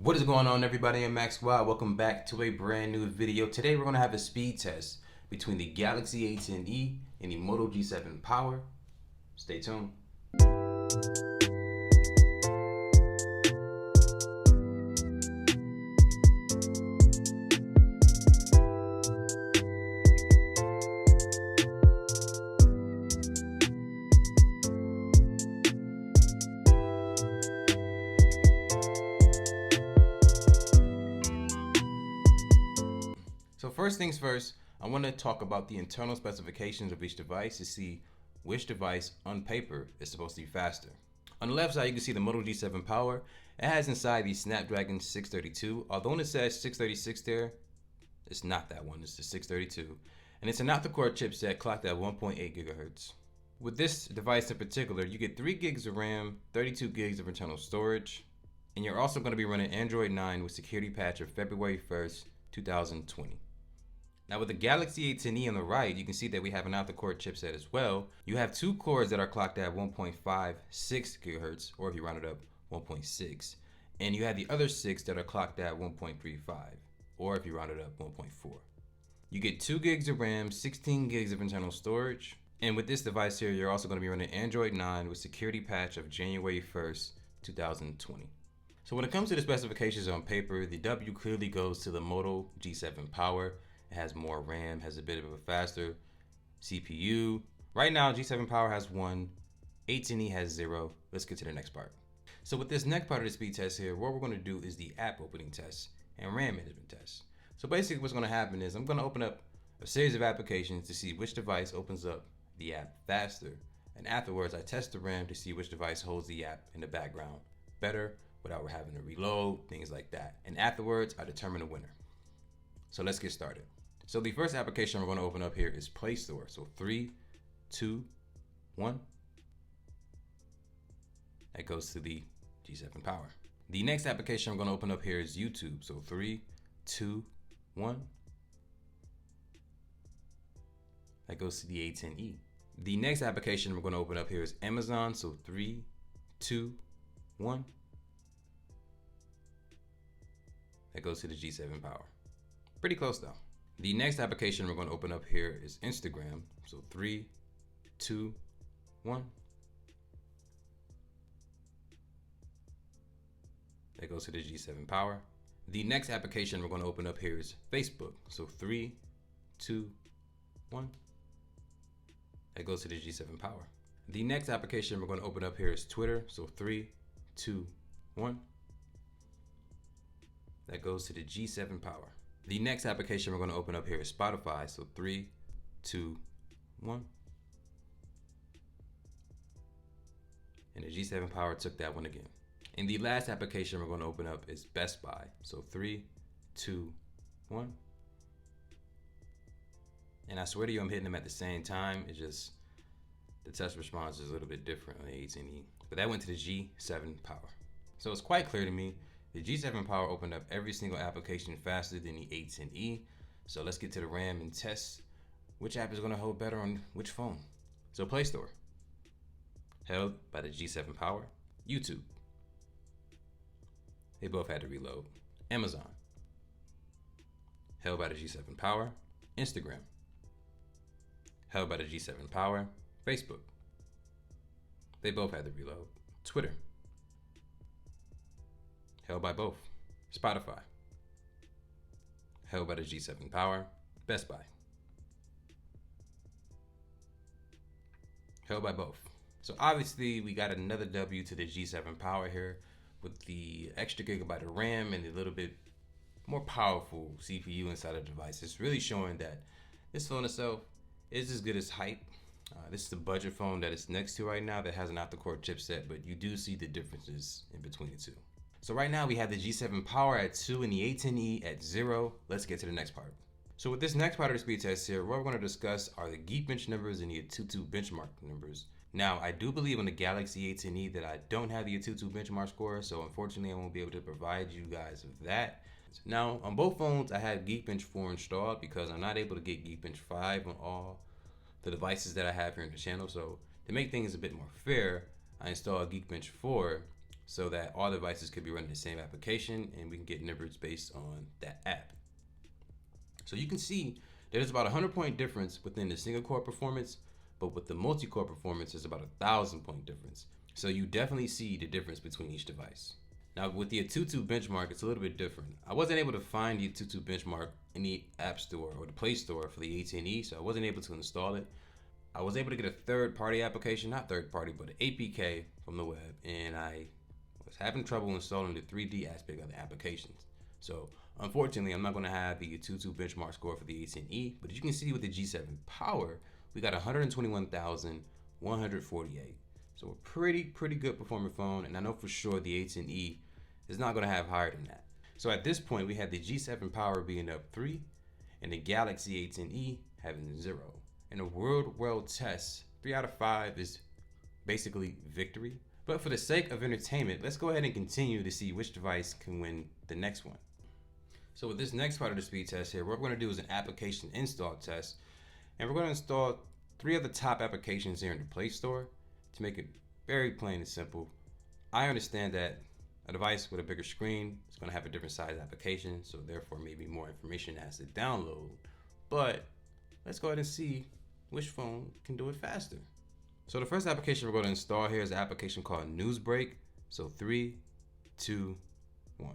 What is going on, everybody? I'm Max Wild. Welcome back to a brand new video. Today we're going to have a speed test between the Galaxy A10e and the Moto G7 Power. Stay tuned. So first things first, I want to talk about the internal specifications of each device to see which device on paper is supposed to be faster. On the left side, you can see the Moto G7 Power. It has inside the Snapdragon 632. Although it says 636 there, it's not that one, it's the 632. And it's an octa-core chipset clocked at 1.8 gigahertz. With this device in particular, you get 3 gigs of RAM, 32 gigs of internal storage, and you're also going to be running Android 9 with security patch of February 1st, 2020. Now with the Galaxy A10e on the right, you can see that we have an octa-core chipset as well. You have 2 cores that are clocked at 1.56 gigahertz, or if you round it up, 1.6. And you have the other 6 that are clocked at 1.35, or if you round it up, 1.4. You get 2 gigs of RAM, 16 gigs of internal storage. And with this device here, you're also going to be running Android 9 with security patch of January 1st, 2020. So when it comes to the specifications on paper, the W clearly goes to the Moto G7 Power. It has more RAM, has a bit of a faster CPU. Right now, G7 Power has 1, A10e has 0. Let's get to the next part. So with this next part of the speed test here, what we're going to do is the app opening test and RAM management test. So basically what's going to happen is I'm going to open up a series of applications to see which device opens up the app faster. And afterwards, I test the RAM to see which device holds the app in the background better without having to reload, things like that. And afterwards, I determine a winner. So let's get started. So the first application we're going to open up here is Play Store. So 3, 2, 1. That goes to the G7 Power. The next application we're going to open up here is YouTube. So 3, 2, 1. That goes to the A10e. The next application we're going to open up here is Amazon. So 3, 2, 1. That goes to the G7 Power. Pretty close though. The next application we're going to open up here is Instagram. So 3, 2, 1. That goes to the G7 Power. The next application we're going to open up here is Facebook. So 3, 2, 1. That goes to the G7 Power. The next application we're going to open up here is Twitter. So 3, 2, 1. That goes to the G7 Power. The next application we're going to open up here is Spotify. So 3, 2, 1. And the G7 Power took that one again. And the last application we're going to open up is Best Buy. So 3, 2, 1. And I swear to you, I'm hitting them at the same time. It's just the touch response is a little bit different on the A10e. But that went to the G7 Power. So it's quite clear to me the G7 Power opened up every single application faster than the A10e. So let's get to the RAM and test which app is going to hold better on which phone. So Play Store, held by the G7 Power. YouTube, they both had to reload. Amazon, held by the G7 Power. Instagram, held by the G7 Power. Facebook, they both had to reload. Twitter, held by both. Spotify, held by the G7 Power. Best Buy, held by both. So obviously we got another W to the G7 Power here with the extra gigabyte of RAM and a little bit more powerful CPU inside the device. It's really showing that this phone itself is as good as hype. This is the budget phone that it's next to right now that has an octa-core chipset, but you do see the differences in between the two. So right now we have the G7 Power at 2 and the A10e at 0. Let's get to the next part. So with this next part of the speed test here, what we're going to discuss are the Geekbench numbers and the ATUTU benchmark numbers. Now, I do believe on the Galaxy A10e that I don't have the ATUTU benchmark score, so unfortunately I won't be able to provide you guys with that. Now, on both phones, I have Geekbench 4 installed because I'm not able to get Geekbench 5 on all the devices that I have here in the channel. So to make things a bit more fair, I installed Geekbench 4 so that all devices could be running the same application and we can get numbers based on that app. So you can see there's about a 100-point difference within the single core performance, but with the multi-core performance, there's about a 1,000-point difference. So you definitely see the difference between each device. Now with the ATUTU benchmark, it's a little bit different. I wasn't able to find the ATUTU benchmark in the App Store or the Play Store for the A10E, so I wasn't able to install it. I was able to get a third-party application, not third-party, but an APK from the web, and I was having trouble installing the 3D aspect of the applications. So unfortunately, I'm not going to have the ATUTU benchmark score for the A10E, but as you can see with the G7 Power, we got 121,148. So a pretty good performing phone, and I know for sure the A10E is not going to have higher than that. So at this point, we have the G7 Power being up 3, and the Galaxy A10E having 0. In a real-world test, 3 out of 5 is basically victory. But for the sake of entertainment, let's go ahead and continue to see which device can win the next one. So with this next part of the speed test here, what we're going to do is an application install test, and we're going to install 3 of the top applications here in the Play Store. To make it very plain and simple, I understand that a device with a bigger screen is going to have a different size application, so therefore maybe more information has to download. But let's go ahead and see which phone can do it faster. So the first application we're going to install here is an application called Newsbreak. So 3, 2, 1.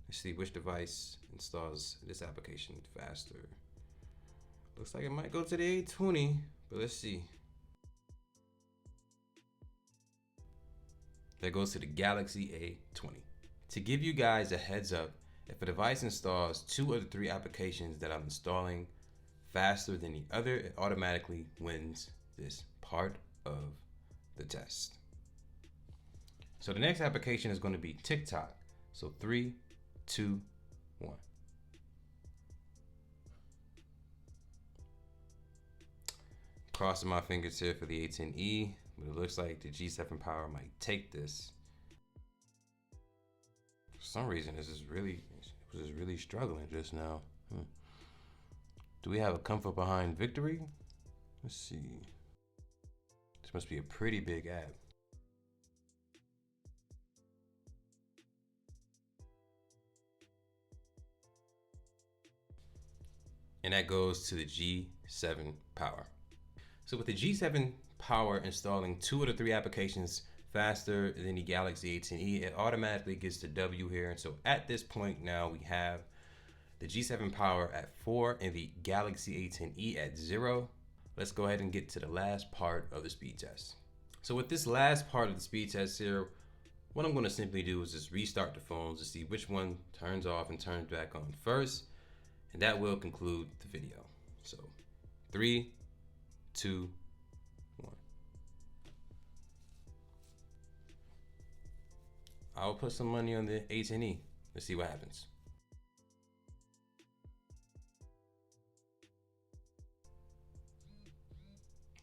Let's see which device installs this application faster. Looks like it might go to the A20, but let's see. That goes to the Galaxy A20. To give you guys a heads up, if a device installs 2 of the 3 applications that I'm installing faster than the other, it automatically wins this part of the test. So the next application is going to be TikTok. So 3, 2, 1. Crossing my fingers here for the A10E, but it looks like the G7 Power might take this. For some reason, it was really struggling just now. Do we have a comfort behind victory? Let's see. This must be a pretty big app. And that goes to the G7 Power. So with the G7 Power installing 2 of the 3 applications faster than the Galaxy A10E, it automatically gets the W here. And so at this point now we have the G7 Power at 4 and the Galaxy A10E at 0. Let's go ahead and get to the last part of the speed test. So with this last part of the speed test here, what I'm going to simply do is just restart the phones to see which one turns off and turns back on first. And that will conclude the video. So 3, 2, 1. I'll put some money on the A10E. Let's see what happens.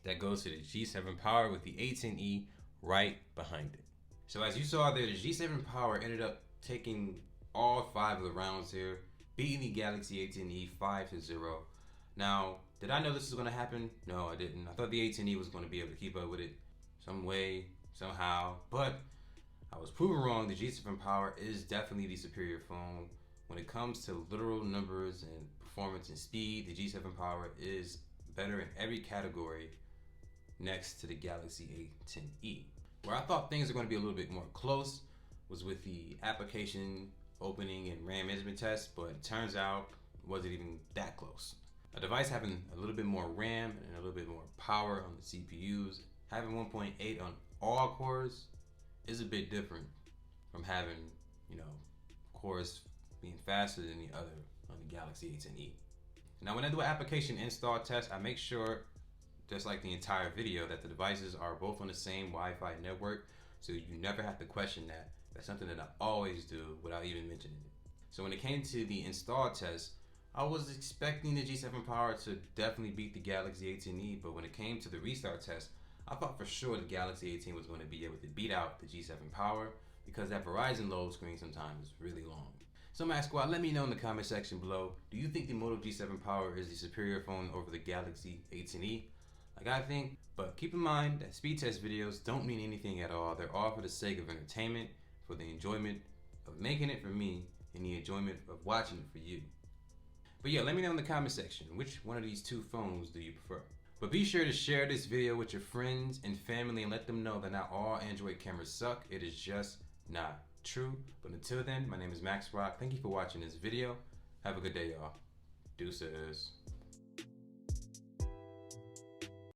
That goes to the G7 Power with the A10E right behind it. So as you saw there, the G7 Power ended up taking all 5 of the rounds here, beating the Galaxy A10E 5-0. Now, did I know this was going to happen? No, I didn't. I thought the A10E was going to be able to keep up with it some way, somehow, but I was proven wrong. The G7 Power is definitely the superior phone. When it comes to literal numbers and performance and speed, the G7 Power is better in every category next to the Galaxy A10E. Where I thought things are going to be a little bit more close was with the application opening and RAM management test, but it turns out it wasn't even that close. A device having a little bit more RAM and a little bit more power on the CPUs, having 1.8 on all cores is a bit different from having, cores being faster than the other on the Galaxy A10E. Now when I do an application install test, I make sure, just like the entire video, that the devices are both on the same Wi-Fi network, so you never have to question that. That's something that I always do without even mentioning it. So when it came to the install test, I was expecting the G7 Power to definitely beat the Galaxy A10E, but when it came to the restart test, I thought for sure the Galaxy A10 was going to be able to beat out the G7 Power because that Verizon load screen sometimes is really long. So Mac Squad, let me know in the comment section below, do you think the Moto G7 Power is the superior phone over the Galaxy A10E? Like I think, but keep in mind that speed test videos don't mean anything at all. They're all for the sake of entertainment, for the enjoyment of making it for me, and the enjoyment of watching it for you. But yeah, let me know in the comment section, which one of these two phones do you prefer? But be sure to share this video with your friends and family and let them know that not all Android cameras suck. It is just not true. But until then, my name is Max Rock. Thank you for watching this video. Have a good day, y'all. Deuces.